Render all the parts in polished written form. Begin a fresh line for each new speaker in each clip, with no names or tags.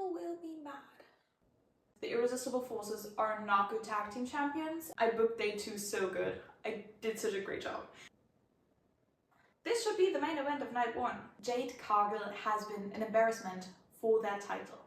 people will be mad. The Irresistible Forces are not good tag team champions. I booked day 2 so good. I did such a great job. This should be the main event of night 1. Jade Cargill has been an embarrassment for that title.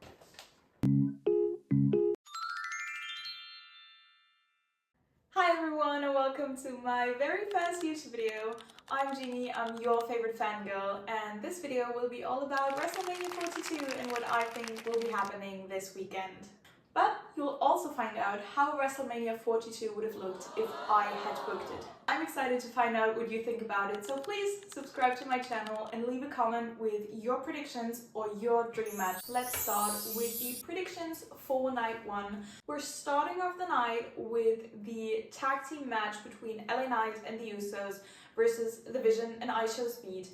Hi everyone and welcome to my very first YouTube video. I'm Gini, I'm your favorite fangirl, and this video will be all about WrestleMania 42 and what I think will be happening this weekend. But you'll also find out how WrestleMania 42 would have looked if I had booked it. I'm excited to find out what you think about it, so please subscribe to my channel and leave a comment with your predictions or your dream match. Let's start with the predictions for night 1. We're starting off the night with the tag team match between LA Knight and the Usos versus The Vision and I Show Speed.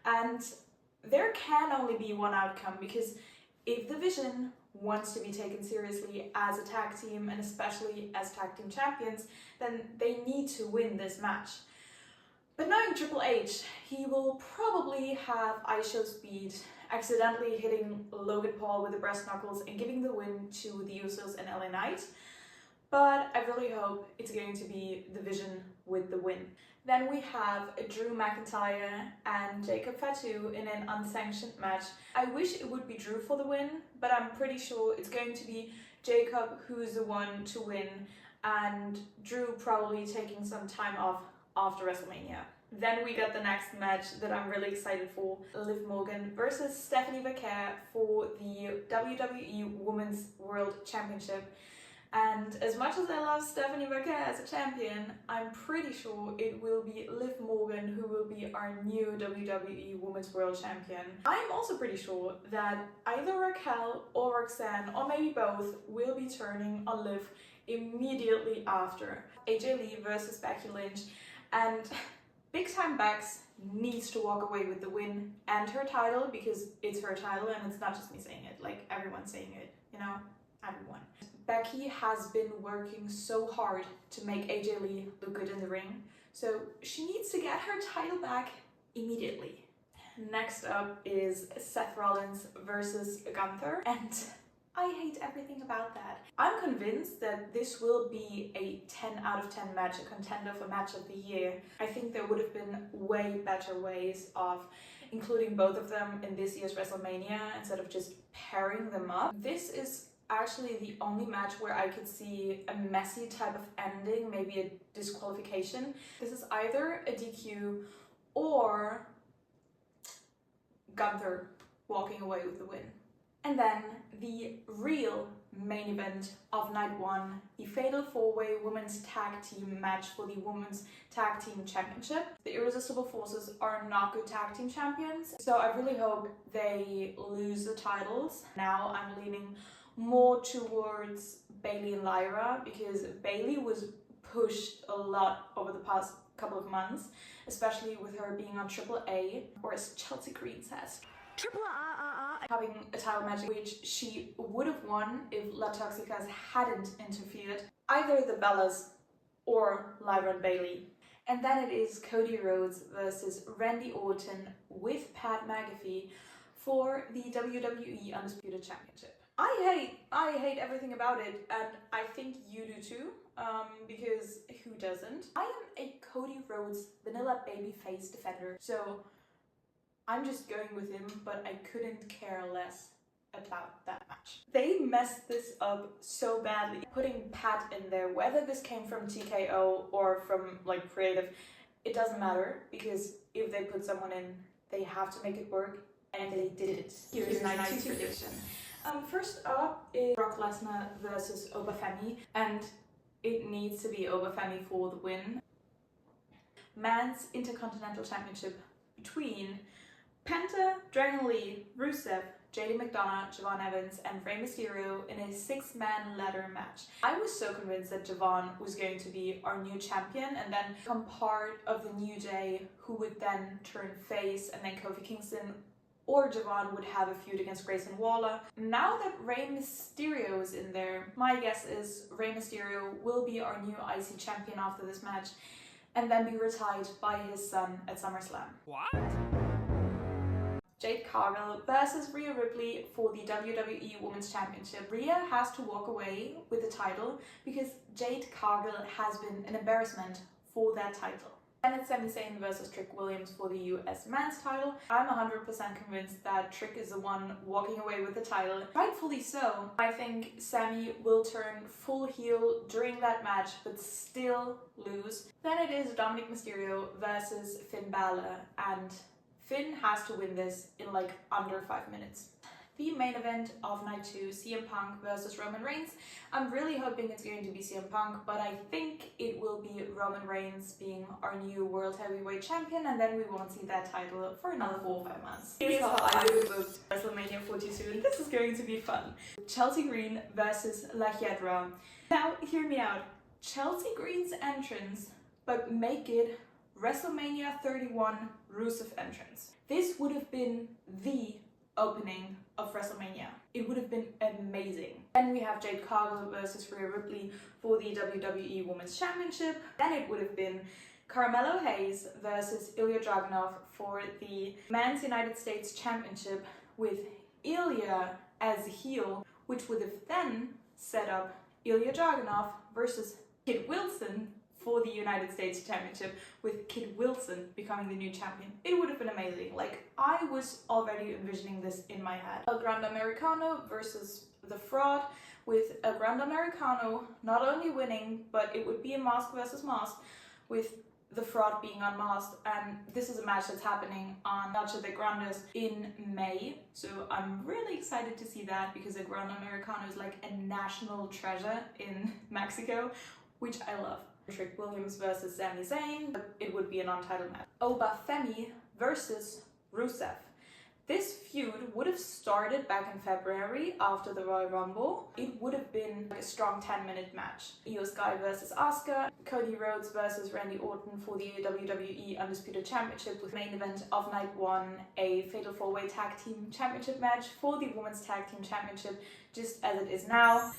And there can only be one outcome, because if The Vision wants to be taken seriously as a tag team and especially as tag team champions, then they need to win this match. But knowing Triple H, he will probably have I Show Speed accidentally hitting Logan Paul with the breast knuckles and giving the win to the Usos and LA Knight. But I really hope it's going to be The Vision with the win. Then we have Drew McIntyre and Jacob Fatu in an unsanctioned match. I wish it would be Drew for the win, but I'm pretty sure it's going to be Jacob who's the one to win, and Drew probably taking some time off after WrestleMania. Then we got the next match that I'm really excited for, Liv Morgan versus Stephanie Becker for the WWE Women's World Championship. And as much as I love Stephanie Becker as a champion, I'm pretty sure it will be Liv Morgan who will be our new WWE Women's World Champion. I'm also pretty sure that either Raquel or Roxanne, or maybe both, will be turning on Liv immediately after. AJ Lee versus Becky Lynch, and Big Time Bex needs to walk away with the win and her title, because it's her title and it's not just me saying it, like everyone's saying it, you know? Everyone. Becky has been working so hard to make AJ Lee look good in the ring, so she needs to get her title back immediately. Next up is Seth Rollins versus Gunther, and I hate everything about that. I'm convinced that this will be a 10 out of 10 match, a contender for match of the year. I think there would have been way better ways of including both of them in this year's WrestleMania instead of just pairing them up. This is actually the only match where I could see a messy type of ending, maybe a disqualification. This is either a DQ or Gunther walking away with the win. And then the real main event of night 1, the Fatal 4-Way Women's Tag Team match for the Women's Tag Team Championship. The Irresistible Forces are not good tag team champions, so I really hope they lose the titles. Now I'm leaning more towards Bayley and Lyra, because Bayley was pushed a lot over the past couple of months, especially with her being on Triple A, or as Chelsea Green says, Triple A, having a title match which she would have won if La Toxicas hadn't interfered. Either the Bellas or Lyra and Bayley. And then it is Cody Rhodes versus Randy Orton with Pat McAfee for the WWE Undisputed Championship. I hate everything about it, and I think you do too, because who doesn't? I am a Cody Rhodes vanilla babyface defender, so I'm just going with him, but I couldn't care less about that match. They messed this up so badly, putting Pat in there, whether this came from TKO or from like creative, it doesn't matter, because if they put someone in, they have to make it work, and they did it. Here's my night prediction. First up is Brock Lesnar versus Obafemi, and it needs to be Obafemi for the win. Men's Intercontinental Championship between Penta, Dragon Lee, Rusev, JD McDonough, Javon Evans, and Rey Mysterio in a 6-man ladder match. I was so convinced that Javon was going to be our new champion and then become part of the New Day, who would then turn face, and then Kofi Kingston or Javon would have a feud against Grayson Waller. Now that Rey Mysterio is in there, my guess is Rey Mysterio will be our new IC champion after this match, and then be retired by his son at SummerSlam.
What?
Jade Cargill versus Rhea Ripley for the WWE Women's Championship. Rhea has to walk away with the title because Jade Cargill has been an embarrassment for that title. Then it's Sami Zayn versus Trick Williams for the US Men's title. I'm 100% convinced that Trick is the one walking away with the title. Rightfully so. I think Sami will turn full heel during that match but still lose. Then it is Dominic Mysterio versus Finn Balor, and Finn has to win this in like under 5 minutes. The main event of night 2, CM Punk versus Roman Reigns. I'm really hoping it's going to be CM Punk, but I think it will be Roman Reigns being our new World Heavyweight Champion, and then we won't see that title for another 4 or 5 months. Here's how I would booked WrestleMania 42, and this is going to be fun. Chelsea Green versus La Hiedra. Now, hear me out. Chelsea Green's entrance, but make it WrestleMania 31 Rusev entrance. This would have been the opening of WrestleMania. It would have been amazing. Then we have Jade Cargill versus Rhea Ripley for the WWE Women's Championship. Then it would have been Carmelo Hayes versus Ilya Dragunov for the Men's United States Championship with Ilya as a heel, which would have then set up Ilya Dragunov versus Kid Wilson for the United States Championship, with Kid Wilson becoming the new champion. It would have been amazing. Like, I was already envisioning this in my head. El Grande Americano versus The Fraud, with El Grande Americano not only winning, but it would be a mask versus mask, with The Fraud being unmasked. And this is a match that's happening on Noche de Grandes in May, so I'm really excited to see that, because El Grande Americano is like a national treasure in Mexico, which I love. Trick Williams versus Sami Zayn, but it would be a non-title match. Oba Femi versus Rusev. This feud would have started back in February after the Royal Rumble. It would have been like a strong 10-minute match. Io Sky versus Asuka, Cody Rhodes versus Randy Orton for the WWE Undisputed Championship, with main event of night 1, a Fatal 4-Way Tag Team Championship match for the Women's Tag Team Championship, just as it is now.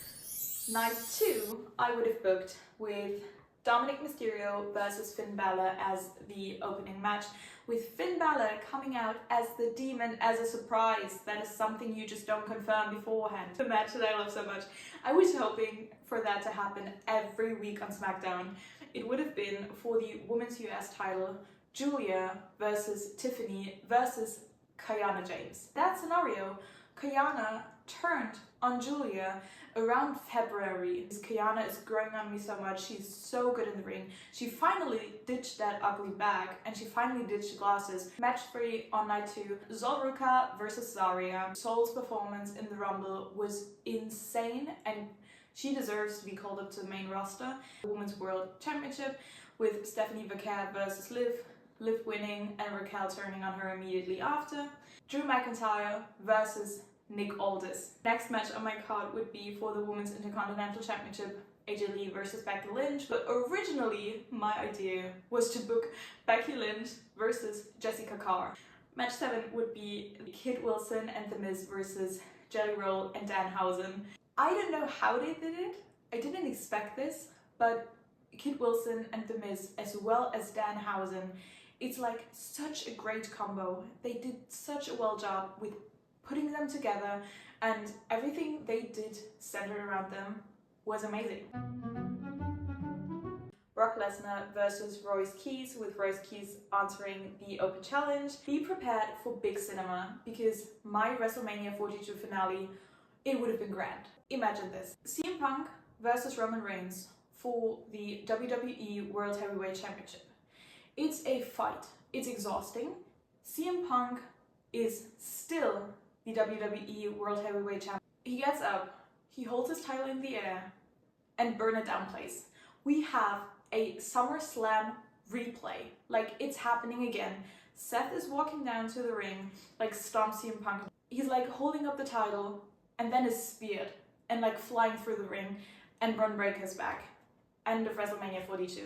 Night 2, I would have booked with Dominic Mysterio versus Finn Balor as the opening match, with Finn Balor coming out as the Demon as a surprise. That is something you just don't confirm beforehand. The match that I love so much. I was hoping for that to happen every week on SmackDown. It would have been for the Women's US title, Julia versus Tiffany versus Kiana James. That scenario, Kiana turned on Julia around February. Kiana is growing on me so much. She's so good in the ring. She finally ditched that ugly bag, and she finally ditched the glasses. Match 3 on night 2, Zolruka versus Zarya. Sol's performance in the Rumble was insane, and she deserves to be called up to the main roster. The Women's World Championship with Stephanie Vaquer versus Liv winning and Raquel turning on her immediately after. Drew McIntyre versus Nick Aldis. Next match on my card would be for the Women's Intercontinental Championship, AJ Lee versus Becky Lynch, but originally my idea was to book Becky Lynch versus Jessica Carr. Match 7 would be Kid Wilson and The Miz versus Jelly Roll and Danhausen. I don't know how they did it. I didn't expect this, but Kid Wilson and The Miz as well as Danhausen, it's like such a great combo. They did such a well job with putting them together, and everything they did centered around them was amazing. Brock Lesnar versus Royce Keys, with Royce Keys answering the open challenge. Be prepared for big cinema, because my WrestleMania 42 finale, it would have been grand. Imagine this. CM Punk versus Roman Reigns for the WWE World Heavyweight Championship. It's a fight. It's exhausting. CM Punk is still the WWE World Heavyweight Champion. He gets up, he holds his title in the air, and burn it down place. We have a SummerSlam replay. Like, it's happening again. Seth is walking down to the ring, like stomps CM Punk. He's like holding up the title, and then is speared, and like flying through the ring, and Braun Breaker's back. End of WrestleMania 42.